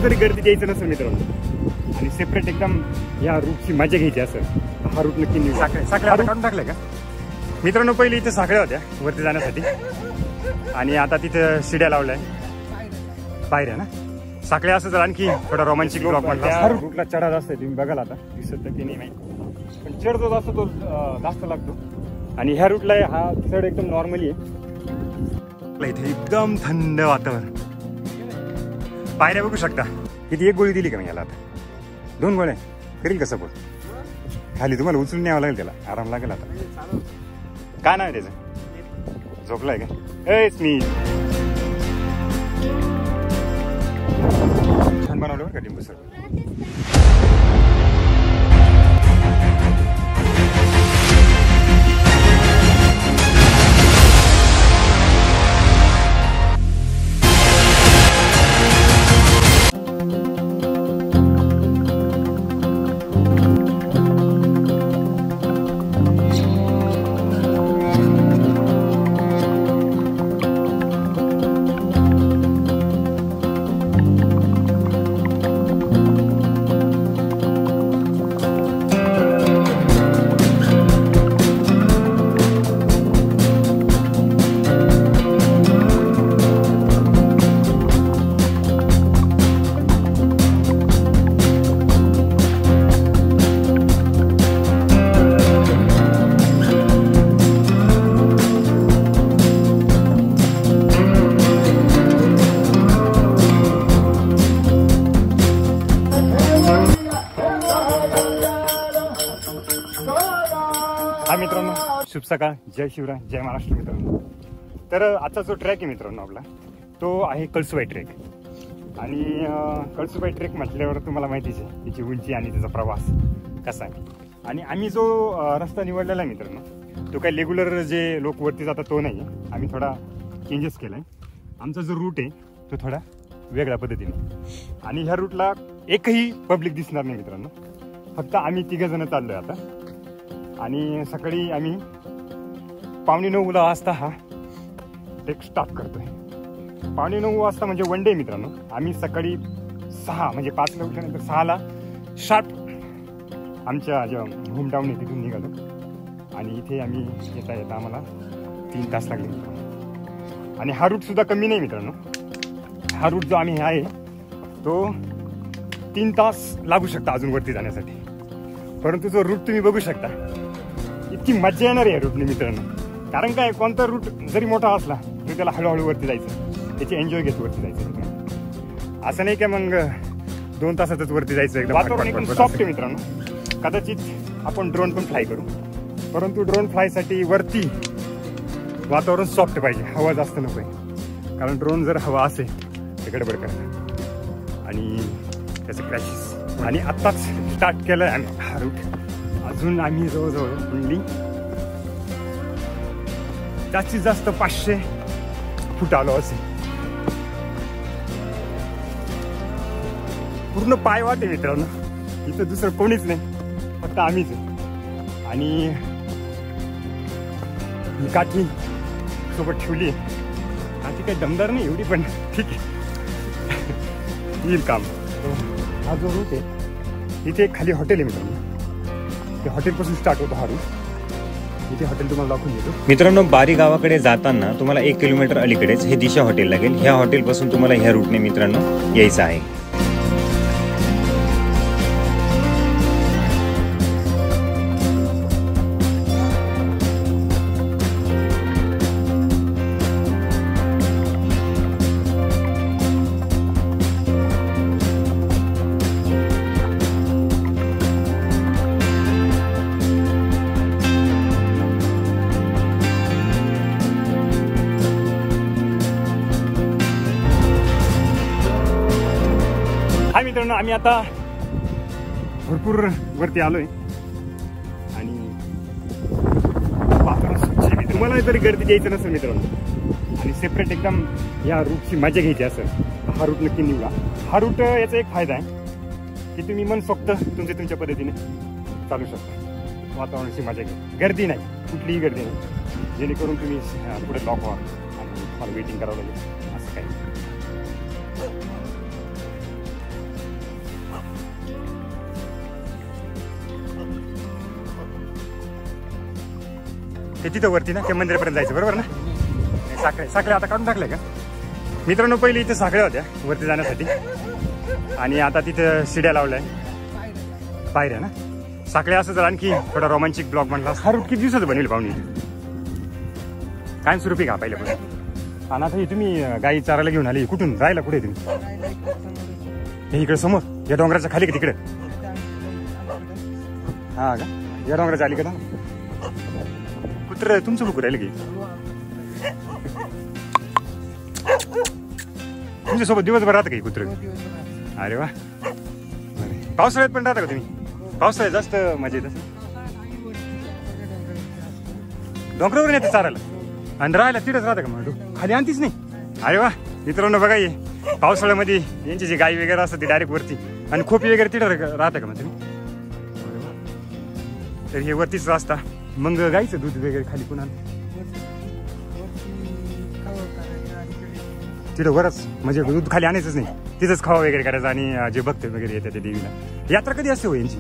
जरी गर्दी द्यायचं नसेल मित्रांनो आणि सेपरेट एकदम या रूटची मजा घ्यायची असेल हा रूट नक्की निवडा. साखळ्या काढून टाकल्या का मित्रांनो? पहिली इथे साखळ्या होत्या वरती जाण्यासाठी आणि आता तिथे शिड्या लावल्या पायऱ्या ना. साखळ्या असं जर आणखी थोडा रोमांचिक ब्लॉग म्हटला. रूटला चढा जास्त आहे तुम्ही बघाल आता दिसत की नाही माहिती पण चढ जो जास्त तो जास्त लागतो आणि ह्या रूटला हा चढ एकदम नॉर्मली आहे. इथे एकदम थंड वातावरण. पायऱ्या बघू शकता किती. एक गोळी दिली का मी याला? आता 2 गोळ्या करील का सपोर्ट? खाली तुम्हाला उचलून न्यावं लागेल त्याला. आराम लागेल आता. काय नाव आहे त्याचं? झोपलाय का? एच मी छान बनवलं बरं का लिंबू सर. हा मित्रांनो शुभ सकाळ. जय शिवराय, जय महाराष्ट्र मित्रांनो. तर आजचा जो ट्रॅक आहे मित्रांनो आपला तो आहे कळसुबाई ट्रेक. आणि कळसुबाई ट्रेक म्हटल्यावर तुम्हाला माहितीच आहे त्याची उंची आणि त्याचा प्रवास कसा आहे. आणि आम्ही जो रस्ता निवडलेला आहे मित्रांनो तो काही रेग्युलर जे लोक वरती जातात तो नाही आहे. आम्ही थोडा चेंजेस केला आहे. आमचा जो रूट आहे तो थोडा वेगळ्या पद्धतीने आणि ह्या रूटला एकही पब्लिक दिसणार नाही मित्रांनो. फक्त आम्ही 3 जण चाललो आहे आता. आणि सकाळी आम्ही 8:45 वाजता हा ट्रेक स्टार्ट करतोय. 8:45 वाजता म्हणजे वन डे मित्रांनो. आम्ही सकाळी 6 म्हणजे 5ला उठल्यानंतर 6ला शार्प आमच्या ज्या होमटाऊन आहे तिथून निघालो आणि इथे आम्ही येता आम्हाला 3 तास लागले मित्रांनो. आणि हा रूट सुद्धा कमी नाही मित्रांनो. हा रूट जो आम्ही आहे तो 3 तास लागू शकता अजून वरती जाण्यासाठी. परंतु जो रूट तुम्ही बघू शकता इतकी मजा येणार आहे रूटने मित्रांनो. कारण काय कोणता रूट जरी मोठा असला तरी त्याला हळूहळू वरती जायचं, त्याची एन्जॉय घेत वरती जायचं. असं नाही का मग 2 तासातच वरती जायचं. एकदम वातावरण एकदम सॉफ्ट आहे मित्रांनो. कदाचित आपण ड्रोन पण फ्लाय करू परंतु ड्रोन फ्लायसाठी वरती वातावरण सॉफ्ट पाहिजे, हवा जास्त नको आहे. कारण ड्रोन जर हवा असेल तर गडबड करतात आणि त्याचे क्रॅशेस. आणि आत्ताच स्टार्ट केलं आहे आम्ही हा रूट. अजून आम्ही जवळजवळ ओनली जास्तीत जास्त 500 फूट आलो असेल. पूर्ण पायवाट आहे मित्रांनो. इथं दुसरं कोणीच नाही, फक्त आम्हीच आहे. आणि ही काठी सोबत ठेवली आहे. काठी काही दमदार नाही एवढी पण ठीक आहे येईल काम. हा जो रूट आहे इथे खाली हॉटेल आहे मित्रांनो. ते हॉटेलपासून स्टार्ट होतो हा रूट. इथे हॉटेल तुम्हाला दाखवून देतो मित्रांनो. बारी गावाकडे जाताना तुम्हाला 1 किलोमीटर अलीकडेच हे दिशा हॉटेल लागेल. ह्या हॉटेलपासून तुम्हाला ह्या रूटने मित्रांनो यायचं आहे. हाय मित्रांनो, आम्ही आता भरपूर वरती आलोय आणि वातावरण स्वच्छ आहे. तुम्हाला जरी गर्दी द्यायचं नसेल मित्रांनो आणि सेपरेट एकदम या रूटची मजा घ्यायची असेल तर हा रूट नक्की निवडा. हा रूट याचा एक फायदा आहे की तुम्ही मनसोक्त तुमच्या पद्धतीने चालू शकता. वातावरणाची मजा घ्या. गर्दी नाही, कुठलीही गर्दी नाही, जेणेकरून तुम्ही पुढे लॉक व्हा आणि तुम्हाला वेटिंग करावं लागेल असं काही. ते तिथं वरती ना त्या मंदिरापर्यंत जायचं बरोबर ना. साखळ्या आता काढून टाकल्या का मित्रांनो. पहिले इथे साखळ्या होत्या वरती जाण्यासाठी आणि आता तिथं शिड्या लावल्या पायऱ्या ना. साखळ्या असं जर आणखी थोडा रोमांचिक ब्लॉग म्हणला. हा रूट किती दिवसाचं बनवेल पाहुणे कायम स्वरूपी का पाहिलं पण. आणि आता तुम्ही गाई चारायला घेऊन आली कुठून राहिला कुठे तुम्ही. हे इकडे समोर या डोंगराच्या खाली का तिकडे. हा का या डोंगराच्या आली का कुत्र तुमचं बुकू राहिलं की तुमच्यासोबत दिवसभर राहतं काही कुत्र. अरे वा पावसाळ्यात पण राहता का तुम्ही. पावसाळ्यात जास्त मजा येत डोंगरावर येते चारायला आणि राहायला तिथंच राहतं का मग खाली आणतीच नाही. अरे वा मित्रांनो बघा ये पावसाळ्यामध्ये यांची जी गाई वगैरे असतात ती डायरेक्ट वरती आणि खोपी वगैरे तिथं राहतं का मग तुम्ही. तर हे वरतीच रस्ता मग गाईचं दूध वगैरे खाली पुन्हा तिथं वरच म्हणजे दूध खाली आणायचंच नाही तिथंच खावा वगैरे करायचं. आणि जे भक्त वगैरे येतात त्या देवीला. यात्रा कधी असते हो यांची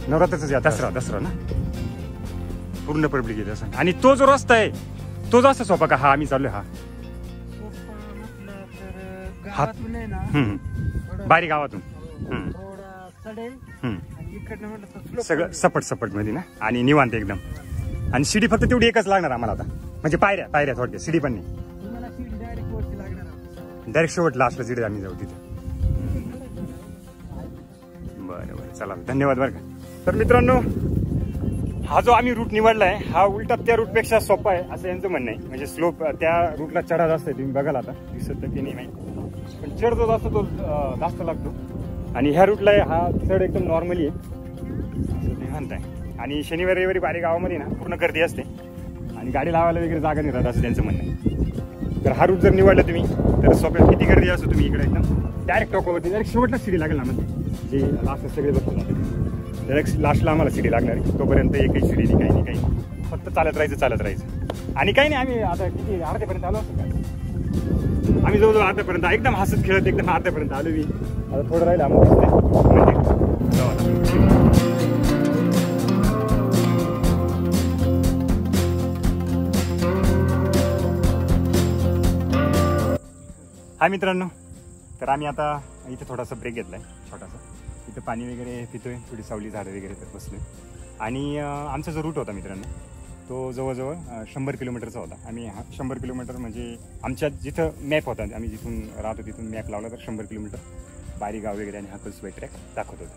नवरात्राच दसरा ना पूर्ण पब्लिक येते असं. आणि तो जो रस्ता आहे तो जास्त सोपा का हा आम्ही चाललोय हा बारी गावातून सगळं सपट मध्ये ना आणि निवांत एकदम. आणि शिडी फक्त तेवढी एकच लागणार आम्हाला आता म्हणजे पायऱ्या थोडक्या शिडी पण नाही डायरेक्ट शेवट लास्टला जिडे आम्ही जाऊ तिथे. बरं चला धन्यवाद बरं का. तर मित्रांनो हा जो आम्ही रूट निवडलाय हा उलटा त्या रूटपेक्षा सोपा आहे असं यांचं म्हणणं आहे. म्हणजे स्लोप त्या रूटला चढा जास्त आहे तुम्ही बघाल आता दिसत की नाही माहिती पण चढ जो जास्त तो जास्त लागतो. आणि ह्या रूटला हा चढ एकदम नॉर्मली आहे असं ते म्हणताय. आणि शनिवार रविवारी बारी गावामध्ये ना पूर्ण गर्दी असते आणि गाडी लावायला वगैरे जागा नाही राहत असं त्यांचं म्हणणं आहे. तर हा रूट जर निवडला तुम्ही तर सोप्या किती गर्दी असतो तुम्ही इकडे एकदम डायरेक्ट टॉकवरती डायरेक्ट शेवटला सिडी लागेल ना म्हणजे जे लास्ट सगळे बघतो डायरेक्ट लास्टला आम्हाला सिडी लागणार आहे. तोपर्यंत एकही सिडी नाही काही फक्त चालत राहायचं. आणि काही नाही आम्ही आता किती अर्ध्यापर्यंत आलो असतो का आम्ही जवळजवळ अर्ध्यापर्यंत एकदम हसत खेळत एकदम अर्ध्यापर्यंत आलो मी. आता थोडं राहिलं आम्हाला हाय मित्रांनो. तर आम्ही आता इथे थोडासा ब्रेक घेतलाय छोटासा. इथं पाणी वगैरे पितोय थोडी सावली झाडं वगैरे तर बसलोय. आणि आमचा जो रूट होता मित्रांनो तो जवळजवळ 100 किलोमीटरचा होता. आम्ही 100 किलोमीटर म्हणजे आमच्या जिथं मॅप होता आम्ही जिथून राहतो तिथून मॅप लावला तर 100 किलोमीटर बारी गाव वगैरे आणि हा kalsubai ट्रॅक दाखवत होता.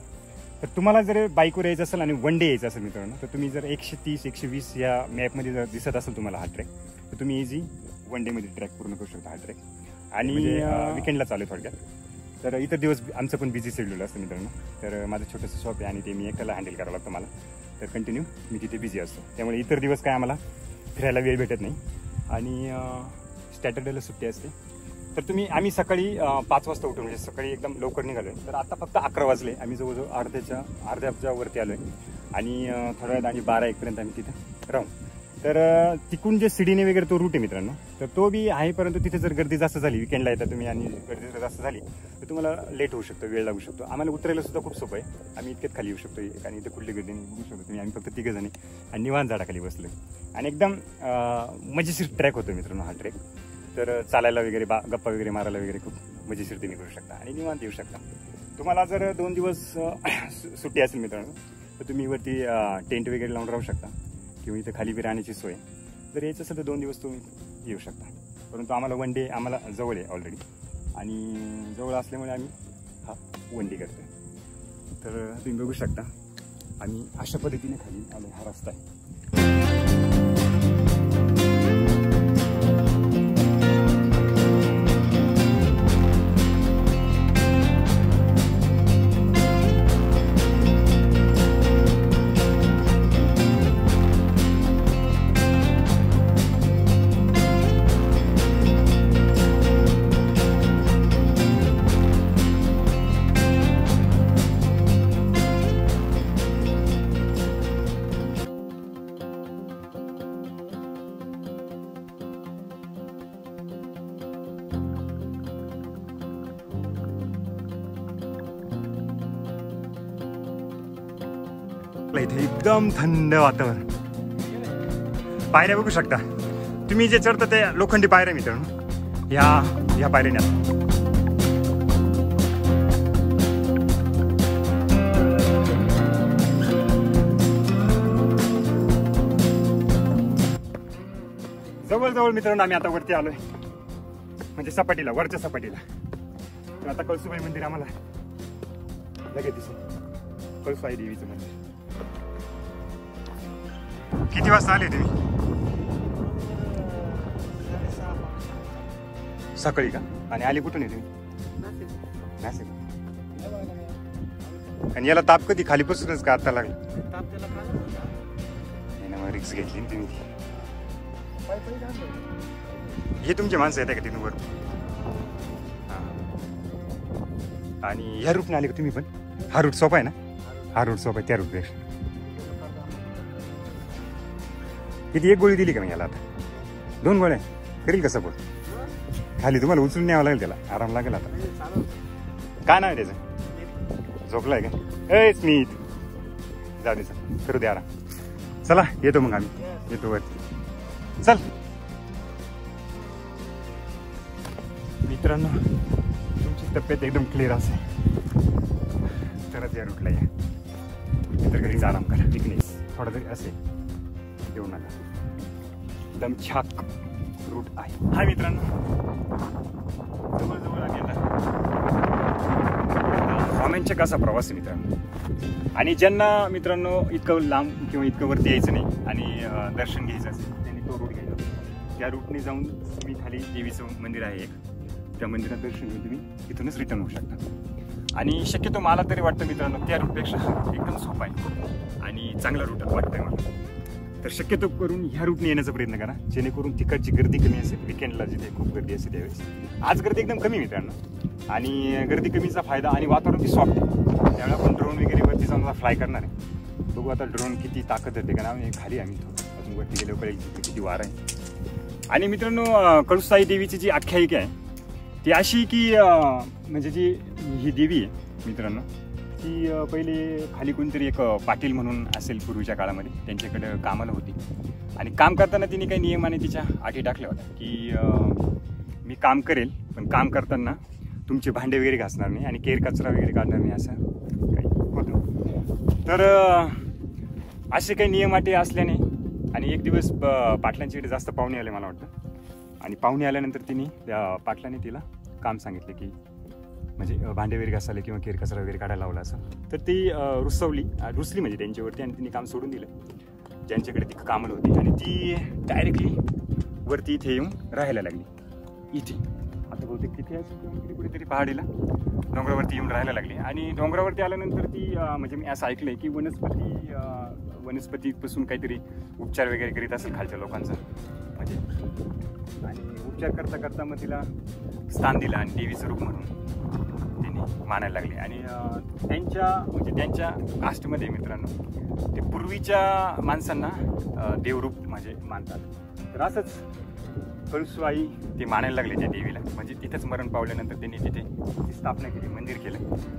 तर तुम्हाला जर बाईकवर यायचं असेल आणि वन डे यायचं असेल मित्रांनो तर तुम्ही जर 130-120 या मॅपमध्ये जर दिसत असेल तुम्हाला हा ट्रॅक तर तुम्ही इझी वन डेमध्ये ट्रॅक पूर्ण करू शकता हा ट्रॅक. आणि विकेंडला चालू थोडक्यात. तर इतर दिवस आमचं पण बिझी शेड्यूल असतं मित्रांनो. तर माझं छोटंसं शॉप आहे आणि ते मी एकट्याला हँडल करावं लागतं मला. तर कंटिन्यू मी तिथे बिझी असतो त्यामुळे इतर दिवस काय आम्हाला फिरायला वेळ भेटत नाही. आणि सॅटर्डेला सुट्टी असते. तर आम्ही सकाळी 5 वाजता उठून म्हणजे सकाळी एकदम लवकर निघालो आहे. तर आता फक्त 11 वाजले. आम्ही जवळजवळ अर्ध्याच्या वरती आलो आहे आणि थोड्या वेळात आणि 12-1 पर्यंत आम्ही तिथे राहू. तर तिकून जे सिडीने वगैरे तो रूट आहे मित्रांनो तर तो बी आहे. परंतु तिथे जर गर्दी जास्त झाली विकेंडला येतात तुम्ही आणि गर्दी जर जास्त झाली तर तुम्हाला लेट होऊ शकतो वेळ लागू शकतो. आम्हाला उतरायला सुद्धा खूप सोपं आहे. आम्ही इतक्यात खाली येऊ शकतो आणि इथे कुठली गर्दी नाही बघू शकतो तुम्ही. आम्ही फक्त 3 जणी आणि निवांत झाडाखाली बसलो आणि एकदम मजेशीर ट्रॅक होतो मित्रांनो हा ट्रॅक. तर चालायला वगैरे गप्पा वगैरे मारायला वगैरे खूप मजेशीर तुम्ही करू शकता आणि निवांत येऊ शकता. तुम्हाला जर 2 दिवस सुट्टी असेल मित्रांनो तर तुम्ही वरती टेंट वगैरे लावून राहू शकता किंवा इथे खाली बी राहण्याची सोय. जर यायचं असेल तर 2 दिवस तुम्ही येऊ शकता. परंतु आम्हाला वन डे आम्हाला जवळ आहे ऑलरेडी आणि जवळ असल्यामुळे आम्ही हा वन डे करतोय. तर तुम्ही बघू शकता आम्ही अशा पद्धतीने खाली आलो. हा रस्ता आहे. इथे एकदम थंड वातावरण पायऱ्या बघू शकता तुम्ही, जे चढता ते लोखंडी पायऱ्या मित्रांनो, ह्या पायऱ्याने. जवळ मित्रांनो आम्ही आता वरती आलोय, म्हणजे सपाटीला, वरच्या सपाटीला. तर आता कळसुबाई मंदिर आम्हाला लगेच दिसेल. कळसुबाई देवीचं मंदिर. किती वाजता आले तुम्ही? सकाळी का? आणि आली कुठून आहे तुम्ही? नाशिक. आणि याला ताप कधी खालीपासूनच का आता लागला? रिक्स घेतली ना तुम्ही. हे तुमची माणसं येते का तिथून वर? आणि ह्या रूटने आले का तुम्ही पण? हा रूट सोपा आहे ना? हा रूट सोपा आहे त्या रूटपेक्षा. किती, एक गोळी दिली का मी याला? आता 2 गोळ्या करील का सपोर्ट? खाली तुम्हाला उचलून न्यावं लागेल, त्याला आराम लागेल. आता काय नाव आहे त्याचं? झोपलाय का? ए स्मित, जा दे, करू दे आराम. चला येतो मग आम्ही, येतो वरती. चल मित्रांनो, तुमची तब्येत एकदम क्लिअर असेल तरच या रूटला या. तर घरीच आराम करा. विकनेस थोडा तरी असेल, येऊ नका. एकदम छाक रूट आहे हा मित्रांनो. जवळजवळ आम्ही आता रोमांचक असा प्रवास आहे मित्रांनो. आणि ज्यांना मित्रांनो इतकं लांब किंवा इतकं वरती यायचं नाही आणि दर्शन घ्यायचं असेल, त्यांनी तो रूट घ्यायचा. त्या रूटने जाऊन तुम्ही खाली देवीचं मंदिर आहे एक, त्या मंदिरात दर्शन घेऊन तुम्ही तिथूनच रिटर्न होऊ शकता. आणि शक्यतो मला तरी वाटतं मित्रांनो त्या रूटपेक्षा एकदम सोपा आहे आणि चांगला रूट वाटतंय मला. तर शक्यतो करून ह्या रूटने येण्याचा प्रयत्न करा, जेणेकरून तिकडची गर्दी कमी असेल. विकेंडला जिथे खूप गर्दी असते त्यावेळेस, आज गर्दी एकदम कमी मित्रांनो. आणि गर्दी कमीचा फायदा, आणि वातावरण बी सॉफ्ट आहे. त्यावेळेला आपण ड्रोन वगैरे वरती जाऊन फ्लाय करणार आहे. बघू आता ड्रोन किती ताकद देते का ना. खाली आम्ही अजून वरती गेलो कळेल किती वार आहे. आणि मित्रांनो, कळसुबाई देवीची जी आख्यायिका आहे ती अशी की म्हणजे जी ही देवी आहे मित्रांनो, ती पहिले खाली कोणतरी एक पाटील म्हणून असेल पूर्वीच्या काळामध्ये, त्यांच्याकडे कामाला होती. आणि काम करताना तिने काही नियमाने तिच्या अटी टाकल्या होत्या की मी काम करेल, पण काम करताना तुमचे भांडे वगैरे घासणार नाही आणि केर कचरा वगैरे काढणार नाही, असं काही होतं. तर असे काही नियम अटी असल्याने, आणि एक दिवस पाटलांच्याकडे जास्त पाहुणे आले मला वाटतं, आणि पाहुणे आल्यानंतर तिने त्या पाटलाने तिला काम सांगितलं की म्हणजे भांडे वगैरे घासायला किंवा केर कचरा वगैरे काढायला लावला असं. तर ती रुसली म्हणजे त्यांच्यावरती, आणि तिने काम सोडून दिलं ज्यांच्याकडे ती कामाला होती. आणि ती डायरेक्टली वरती इथे येऊन राहायला लागली. इथे आता बहुतेक तिथे असेल कुठेतरी पहाडीला डोंगरावरती येऊन राहायला लागली. आणि डोंगरावरती आल्यानंतर ती म्हणजे मी असं ऐकलंय की वनस्पतीपासून काहीतरी उपचार वगैरे करीत असेल खालच्या लोकांचा म्हणजे. आणि उपचार करता करता मग तिला स्थान दिलं आणि देवीचं रूप म्हणून तिने मानायला लागले. आणि त्यांच्या कास्टमध्ये मित्रांनो ते पूर्वीच्या माणसांना देवरूप म्हणजे मानतात. तर असंच कळसुबाई ते मानायला लागले त्या देवीला. म्हणजे तिथेच मरण पावल्यानंतर त्यांनी तिथे स्थापना केली, मंदिर केलं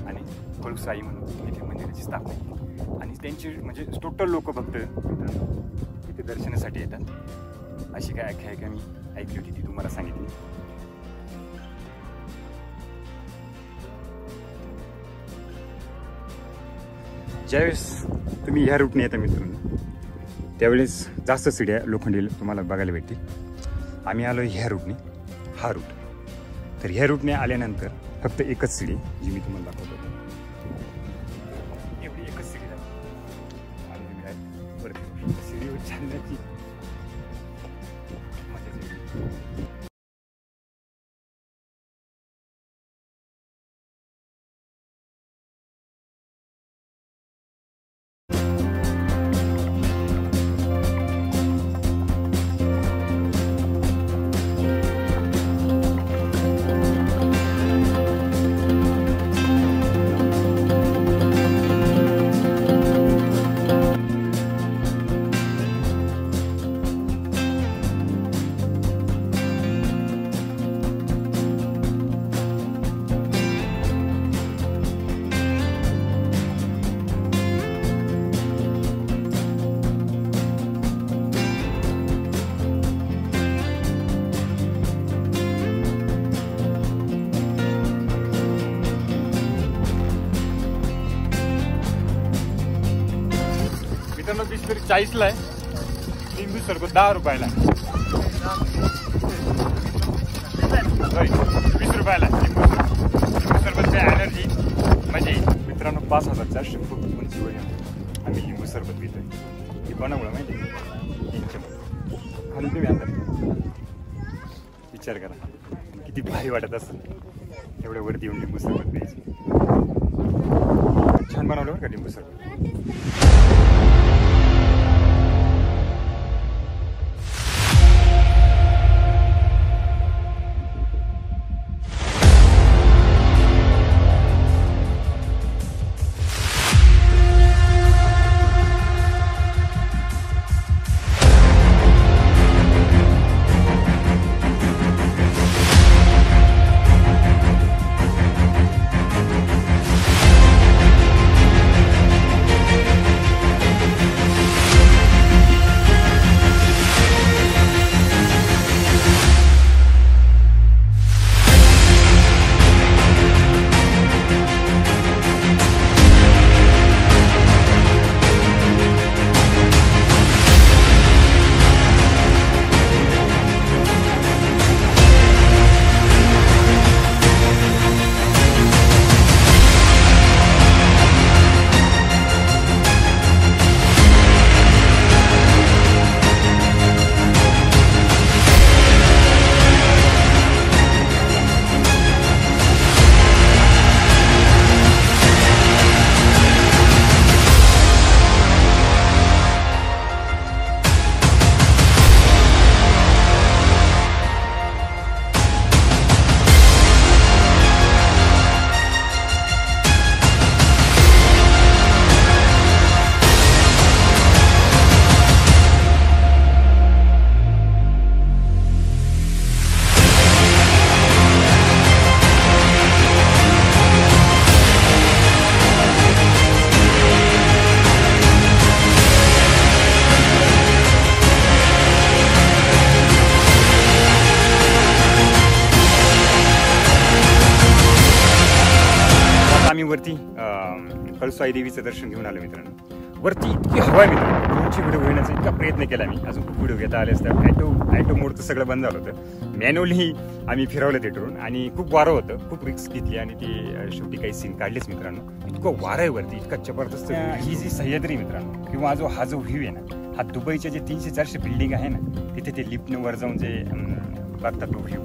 आणि कळसुबाई म्हणून तिथे मंदिराची स्थापना केली. आणि त्यांचे म्हणजे टोटल लोक भक्त मित्रांनो तिथे दर्शनासाठी येतात. अशी काय आख्यायिका मी ऐकली होती, ती तुम्हाला सांगितली. ज्यावेळेस तुम्ही ह्या रूटने येता मित्रांनो, त्यावेळेस जास्त सिड्या लोखंडी तुम्हाला बघायला भेटतील. आम्ही आलो ह्या रूटने, हा रूट. तर ह्या रूटने आल्यानंतर फक्त एकच सिडी जी मी तुम्हाला दाखवतो, एवढी एकच सिडी आहे. आणि तुम्ही परत सिडीवर चालण्याची मजा. मित्रांनो बिस्लरी 40ला आहे, लिंबू सरबत 10 रुपयाला, सॉरी 20 रुपयाला लिंबू सरबत. एनर्जी म्हणजे मित्रांनो 5400 फ्रुट आम्ही लिंबू सरबत पितोय. हे कोणामुळे माहिती खाली तुम्ही आणतात, विचार करा किती भारी वाटत असेल एवढ्या वरती येऊन लिंबू सरबत प्यायची. छान बनवलं बरं का लिंबू सरबत. वरती कळसाई देवीचं दर्शन घेऊन आलो मित्रांनो. वरती इतकी हवा आहे मित्रांनो, तुमची व्हिडिओ घेण्याचा इतका प्रयत्न केला मी, अजून खूप व्हिडिओ घेता आले असतात. ॲटो मोडचं सगळं बंद झालं होतं, मॅन्युअली आम्ही फिरवलं ते ड्रोन आणि खूप वारं होतं, खूप रिस्क घेतली आणि ती शेवटी काही सीन काढलेच मित्रांनो. इतकं वारं आहे वरती, इतका जबरदस्त. ही जी सह्याद्री मित्रांनो किंवा हा जो व्ह्यू आहे ना, हा दुबईच्या जे 300-400 बिल्डिंग आहे ना, तिथे ते लिफ्टनं वर जाऊन जे बघतात तो व्ह्यू,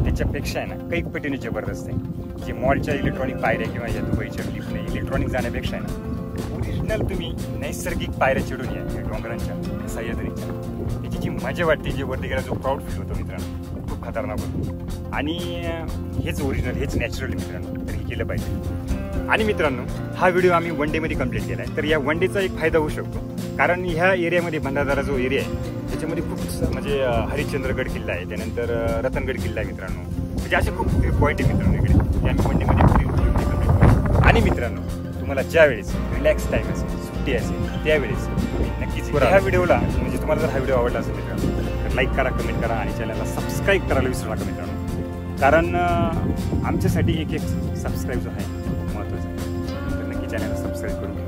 त्याच्यापेक्षा आहे ना काही पटीने जबरदस्त आहे. जे मॉलच्या इलेक्ट्रॉनिक पायऱ्या किंवा या दुबईच्या लिफ्टने इलेक्ट्रॉनिक जाण्यापेक्षा आहे ना, ओरिजिनल तुम्ही नैसर्गिक पायऱ्या चढून या डोंगरांच्या सह्याद्रीच्या, याची जी मजा वाटते, जे वरती गेला जो प्राऊड फील होतो मित्रांनो, खूप खतरनाक होतो. आणि हेच ओरिजिनल, हेच नॅचरल मित्रांनो, तर हे केलं पाहिजे. आणि मित्रांनो हा व्हिडिओ आम्ही वन डेमध्ये कंप्लीट केला आहे, तर या वन डेचा एक फायदा होऊ शकतो, कारण ह्या एरियामध्ये भंडारदरा जो एरिया आहे त्याच्यामध्ये खूप म्हणजे हरिश्चंद्रगड किल्ला आहे, त्यानंतर रतनगड किल्ला आहे मित्रांनो, म्हणजे असे खूप पॉईंट आहे मित्रांनो इकडे, ते आम्ही वन डेमध्ये कंप्लीट. आणि मित्रांनो तुम्हाला ज्यावेळेस रिलॅक्स टाईम असेल, सुट्टी असेल, त्यावेळेस नक्कीच ह्या व्हिडिओला, म्हणजे तुम्हाला जर हा व्हिडिओ आवडला असेल मित्रांनो तर लाईक करा, कमेंट करा आणि चॅनलला सबस्क्राईब करायला विसरू नका मित्रांनो, कारण आमच्यासाठी एक सबस्क्राईब जो आहे खूप महत्त्वाचा आहे, तर नक्की चॅनलला सबस्क्राईब करून